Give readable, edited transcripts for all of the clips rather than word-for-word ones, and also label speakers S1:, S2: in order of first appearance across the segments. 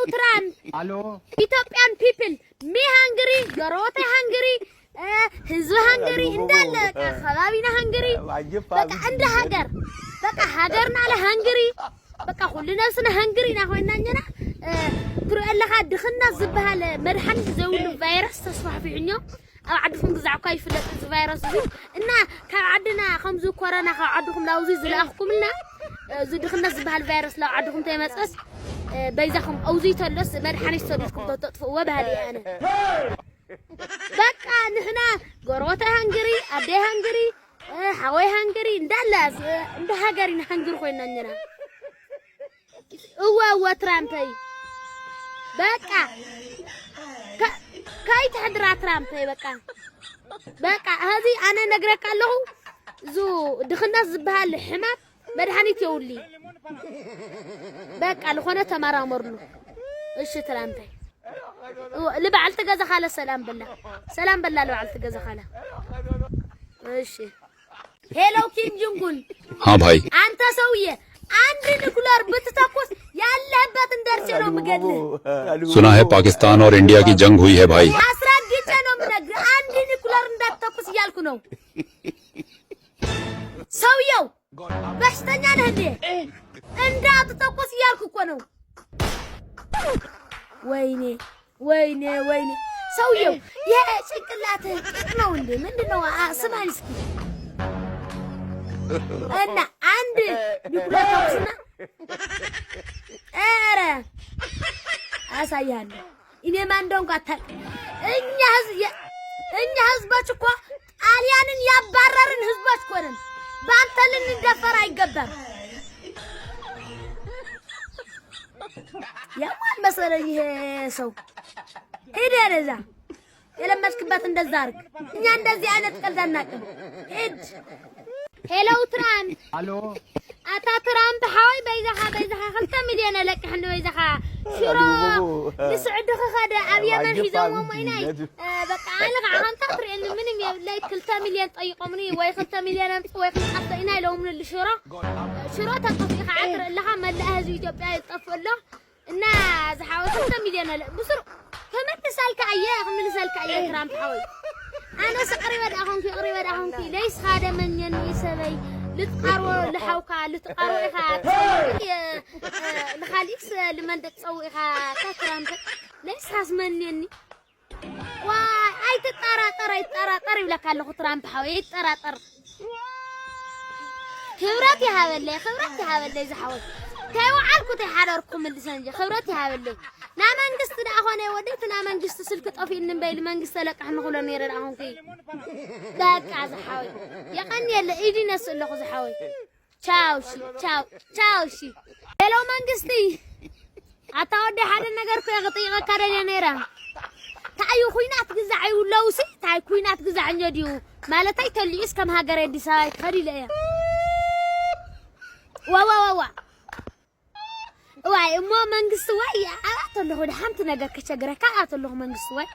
S1: Trump.
S2: Hello.
S1: Ethiopian people. Me hungry. Garote hungry. ህዝብ ሃንገሪ እንዳለ ከባቢና ሃንገሪ በቃ እንደ ሀገር በቃ ሀገርና ለሃንገሪ በቃ ሁሉ ነፍስና ሃንገሪ ና ሆይናኛና ትሩአለኻ ድኽና ዝበሃል መድሓኒት ዘውሉ ቫይረስ ተስፋሕፊዕኞ ኣብ ዓድኩም ግዛዕኳ ይፍለጥ እዚ ቫይረስ እዚ እና ካብ ዓድና ከምዚ ኮሮና ካብ ዓድኩም ላውዚ ዝለኣኽኩምልና እዚ ድኽና ዝበሃል ቫይረስ ላብ ዓድኩም ተይመፅስ በይዛኹም ኣውዚ ተለስ መድሓኒት ሰዲድኩም ተጥፍእዎ ባህሊ ኣነ በቃ ንሕና ጎረቤት ሃንገሪ ኣዴ ሃንገሪ ሓወይ ሃንገሪ እንዳለ እንደ ሃገሪና ሃንገሪ ኮይናኛና እወ ትራምፕ በቃ ካይ ተሕድራ ትራምፕ በቃ هذه انا نغرك አለሁ ዙ ድኽናት ዝበሃል ሕማም መድሓኒት የውሊ በቃ ለሆነ ተመራመርሉ እሺ ትራምፕ لبعل تجازا خاله سلام بالله لبعل تجازا خاله ماشي هلو كيم جونغون
S3: हाँ भाई
S1: انت سويه عندي نيكولار بتتاكوس ያለበት እንደርቼ ነው መገድል
S3: सुना है पाकिस्तान और इंडिया की जंग हुई है भाई
S1: አስራግጬ ነው ምነግር አንድ ኒኩላር እንዳትተኩስ እያልኩ ነው ሰውየው በሽተኛ ነህ እንዴ እንዳትተኩስ እያልኩ እኮ ነው ወይኔ ሰውየው የጭንቅላት ነው እንዴ ምንድነው አስማኝ እስኪ እና አንድ ዲፕሎማሲና ኧረ አሳያለሁ እኔ ማን እንደሆንኩ አታውቅ እኛ ህዝቦች እኮ ጣሊያንን ያባረርን ህዝቦች እኮ ነን በአንተ ልንደፈር አይገባም ያማን መሰለኝ ይሄ ሰው ሄደረዛ የለመስክበት እንደዛ አርግ እኛ እንደዚህ አይነት ቀልድ አናውቅም ሄድ ሄሎ ትራምፕ
S2: Hello.
S1: አታ ትራምፕ ሓወይ በይዛኻ 2 ሚልዮን ለቅሕኒ በይዛኻ ሽሮ ንስዕድኺ ኸደ ኣብ የመን ሒዞሞ ሞይናይ በቃ ኣነ ዓንታ ትርእኒ ምንም የብለይ 2 ሚልዮን ጠይቆምኒ ወይ 2 ሚልዮን ኣምፅ ወይ ክጣፍጥ ኢና ኢሎምኒ ሽሮ ተጠፊኻ ዓትር ኣለኻ መላእ ህዝቢ ኢትዮጵያ ይጠፍሎ እና ዝሓወ 2 ሚልዮን ብስሩ ከመልሳልካ እየ ትራምፕ ሓወይ ኣነ ስቕሪበ ዳኹምኪ ለይስ ኻደመኘኒ ሰበይ ልትቃርዎ ለሓውካ ልትቃርዎ ኢኻ ንኻሊእስ ልመንደቅ ፀውኡ ኢኻ ትራምፕ ለይስ ሓስመኒኒ ዋይ ኣይትጠራጠር ይብለካ ኣለኹ ትራምፕ ሓወይ ኣይትጠራጠር ክብረት ይሃበለይ ዝሓወይ ከይወዓልኩ ተይሓደርኩም ልሰንጀ ክብረት ይሃበለይ ና መንግስት ዳኾነ ወደት ና መንግስት ስልክ ጠፊን ንበይል መንግስት ተለቃሕ ንኹሎ ነይረ ዳኹንኪ በቃ ዝሓወይ የቀን የለ ኢዲ ነስለኹ ዝሓወይ ቻው ሺ ሄሎ መንግስቲ አታወደ ሓደ ነገር ኮ ይغطيقك ካደለ ነይራ ታዩ ኩይናት ግዛዕ ይውለውሲ ታይ ኩይናት ግዛዕኛ ዲዩ ማለታይ ተልዩስ ከም ሃገር አዲስ አበባ ከዲለያ ዋይ እሞ መንግስት ዋይ አራተለሁ ደሃምት ነገር ከቸገረካ አራተለሁ መንግስት ዋይ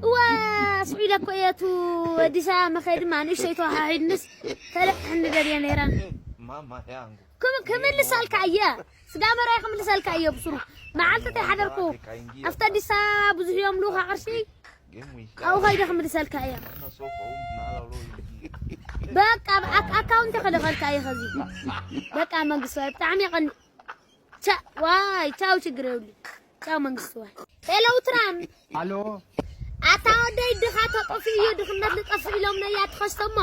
S1: واسعيدك كويتو وديسا مخيد ما نشيتو هايدنس تلحن دريا نيران
S4: ماما يانغو
S1: كم اللي سالك عيا سقام رايكم اللي سالك عيا بسرو ما علتت حضركو افتى ديسا بزح يوم لوها عرشي او هايدكم اللي سالك عيا بقى اكاونت خلفلك عيا خزي بقى منقصوا بتاعم يقن واي تاو تشغرولي تاو منقصوا هلو ترام
S2: Hello.
S1: አታወደይ ድኻታ ጠፊዩ ድኽነት ልጠፍእ ኢሎም ነያ ትኸስተሞ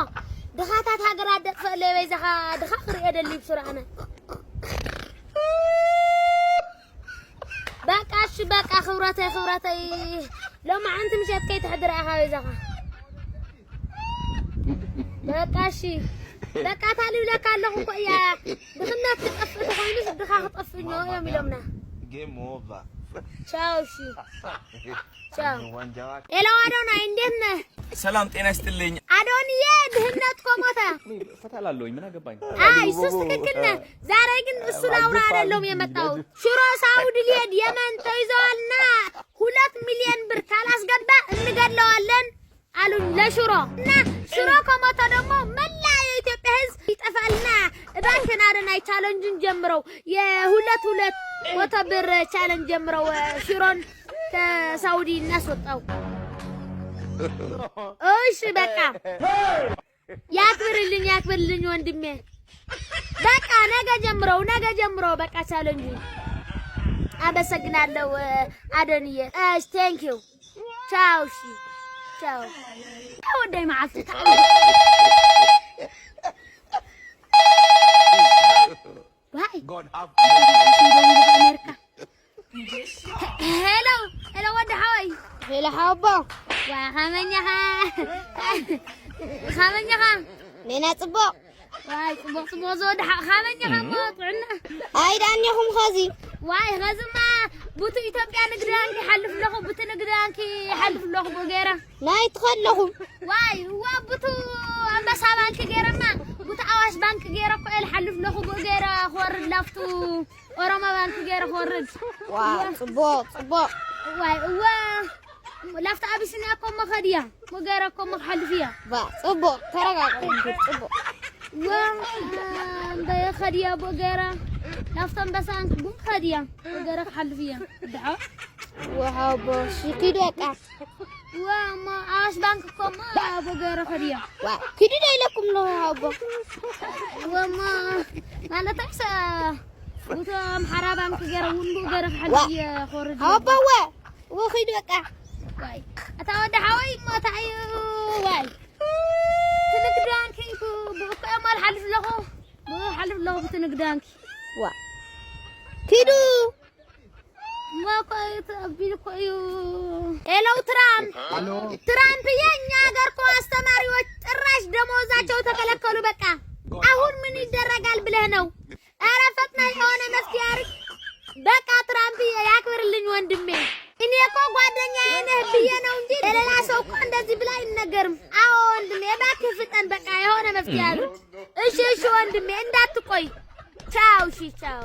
S1: ድኻታት ሃገራት ደጥፈለ በይዛኻ ድኻ ክሪኦ ደሊ ብስራዕና በቃ ክብረተይ ሎማ አንተ ምሸት ከይ ተሕድራ ኢኻ በይዛኻ በቃ ታሊው ለካ ኣለኹ እኮ እያ ድኽነት ክጠፍእ ተኾይኑስ ድኻ ክጠፍእኞ እዮም ኢሎምና
S4: ጌም ኦቨር
S1: ቻው ሄሎ አዶናይ እንዴት ነህ?
S5: ሰላም ጤና ይስጥልኝ።
S1: አዶንዬ ድህነት ኮሞታ
S5: ፈታላለሁኝ ምን አገባኝ?
S1: አይ ሱስ ትክክል ነህ። ዛሬ ግን እሱ ላውራ አይደለም የመጣው ሽሮ ሳውዲ ሊሄድ የመን ተይዘዋልና 2 ሚሊዮን ብር ካላስገባ እንገድለዋለን አሉኝ ለሽሮ እና ሽሮ ኮሞታ ደግሞ መላ የኢትዮጵያ ሕዝብ ይጠፋልና እባክህን አዶናይ ቻሌንጅን ጀምረው የ2 ወተብር ቻሌንጅ ጀምረው ሽሮን ከሳውዲ እናስወጣው እሺ በቃ ያክብርልኝ ወንድሜ በቃ ነገ ጀምረው በቃ ቻሌንጅ አመሰግናለሁ አደንዬ እሺ ቴንክ ዩ ቻው እሺ ቻው ወዳይ ማዓልት Why?
S4: God have
S1: Hello, what the hell? Hello, how about? Why, Hamanya? Nina Tabo. Why, Bozo, Hamanya? I don't know whom has it. Why, Hazama? Butu Ethiopian Granky, Half Loho, Butan Granky, Half Loho Bogera. Night Holo. Why, what Butu Ambasavan Kigerama? አዋሽ ባንክ ገራ ቆል ሐልፍ ለኹ ገራ ሆር ላፍቱ ኦሮማ ባንክ ገራ ሆርድ ዋው ጽቦ ዋይ ላፍታ አቢሲና ኮም ኸዲያ ወገራ ኮም ሐልፊያ ባ ጽቦ ተረጋጋ ጽቦ እንደ ኸዲያ ወገራ ላፍታም በሳንክ ጉም ኸዲያ ወገራ ሐልፊያ ድዓ ዋው ቦሽ kidoቃ وما عاش بانككم أبو جرا خديا كذي لا لكم له أبو وما أنا تحسى وتم حرام كجرا ونبو جرا خديا خورج أبو وخيد وكا واي أتودع هواي ما تعيو واي تنقدان كيكو بقى ما حلف له بتنقدان وا كيدو ما كويت أبيل كويو إلو ترامب ينيا غيركو استماريوች ጭራሽ ደሞዛቸው ተከለከሉ በቃ አሁን ምን ይደረጋል ብለህ ነው አረ ፈጥና የሆነ መፍትሄ አርግ በቃ ትራምፕ ያክብርልኝ ወንድሜ እኔ እኮ ጓደኛዬ ነህ ብዬ ነው እንጂ ለሌላ ሰው እኮ እንደዚህ ብላ አይነገርም አዎ ወንድሜ እባክህ ፍጠን በቃ የሆነ መፍትሄ አርግ እሺ ወንድሜ እንዳትቆይ ቻው እሺ ቻው